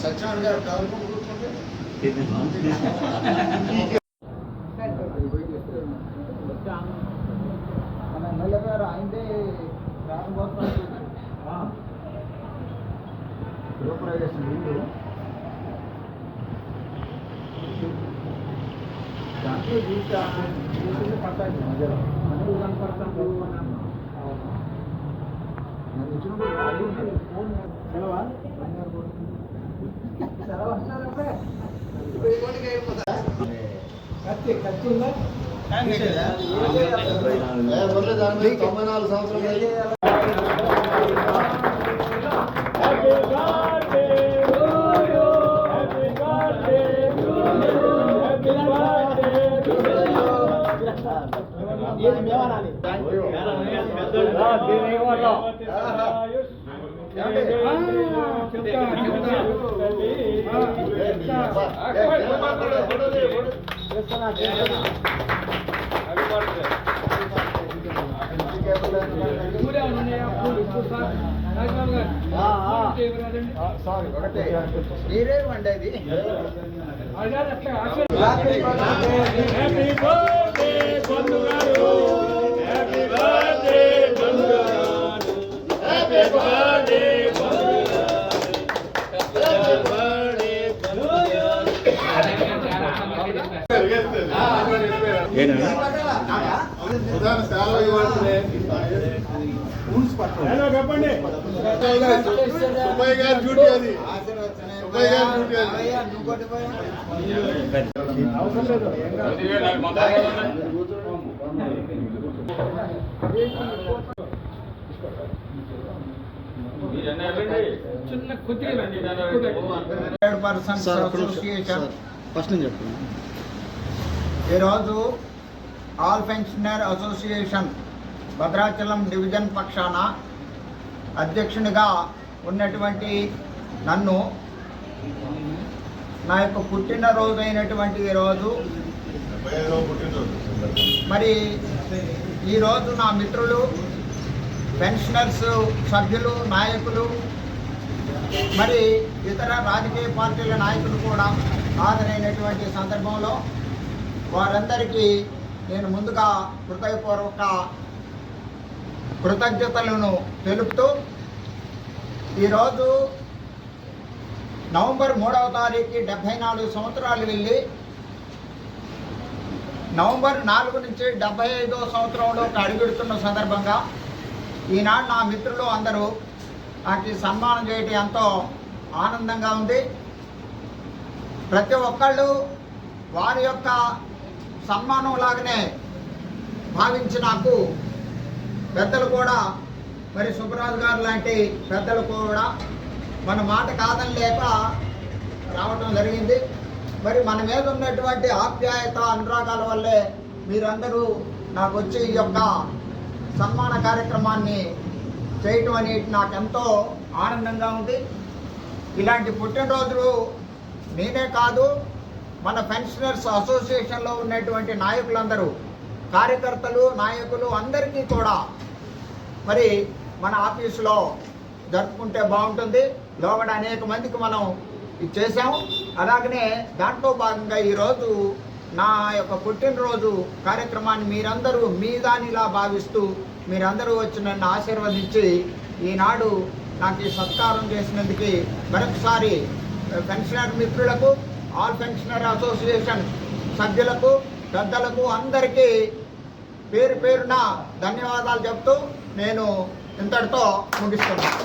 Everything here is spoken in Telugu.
సత్యనారాయణ గారు కావాలి మన ఎమ్మెల్యే గారు ఆయనదే గృహప్రవేశం ఇల్లు దాంట్లో చూసి పట్టాలి మధ్యలో మనకు కనపడతాం ఫోన్ సెలవా ఖర్చు ఉందా 94 సంవత్సరాలు మీరే వండేది చెప్పండి ఈరోజు all pensioner association Bhadrachalam division పక్షాన అధ్యక్షునిగా ఉన్నటువంటి నన్ను నా యొక్క పుట్టినరోజు అయినటువంటి ఈరోజు మరి ఈరోజు నా మిత్రులు పెన్షనర్స్ సభ్యులు నాయకులు మరి ఇతర రాజకీయ పార్టీల నాయకులు కూడా హాజరైనటువంటి సందర్భంలో వారందరికీ నేను ముందుగా హృదయపూర్వక కృతజ్ఞతలను తెలుపుతూ ఈరోజు నవంబర్ 3వ తారీఖు 74 సంవత్సరాలు వెళ్ళి నవంబర్ 4 నుంచి 75వ సంవత్సరంలో అడుగుడుతున్న సందర్భంగా ఈనాడు నా మిత్రులు అందరూ నాకు సన్మానం చేయడం ఎంతో ఆనందంగా ఉంది. ప్రతి ఒక్కళ్ళు వారి యొక్క సన్మానం లాగానే భావించి నాకు పెద్దలు కూడా మరి సుబ్బరాజు గారు లాంటి పెద్దలు కూడా మన మాట కాదని లేక రావడం జరిగింది. మరి మన మీద ఉన్నటువంటి ఆప్యాయత అనురాగాల వల్లే మీరందరూ నాకు వచ్చి ఈ యొక్క సన్మాన కార్యక్రమాన్ని చేయటం అనేది నాకు ఎంతో ఆనందంగా ఉంది. ఇలాంటి పుట్టినరోజులు నేనే కాదు, మన పెన్షనర్స్ అసోసియేషన్లో ఉన్నటువంటి నాయకులందరూ, కార్యకర్తలు, నాయకులు అందరికీ కూడా మరి మన ఆఫీసులో జరుపుకుంటే బాగుంటుంది. లోగడ అనేక మందికి మనం ఇది చేసాము. అలాగనే దాంట్లో భాగంగా ఈరోజు నా యొక్క పుట్టినరోజు కార్యక్రమాన్ని మీరందరూ మీ దానిలా భావిస్తూ మీరందరూ వచ్చి నన్ను ఆశీర్వదించి ఈనాడు నాకు ఈ సత్కారం చేసినందుకు మరొకసారి పెన్షనర్ మిత్రులకు, ఆల్ పెన్షనర్ అసోసియేషన్ సభ్యులకు, పెద్దలకు అందరికీ పేరు పేరున ధన్యవాదాలు చెప్తూ నేను ఇంతటితో ముగిస్తున్నాను.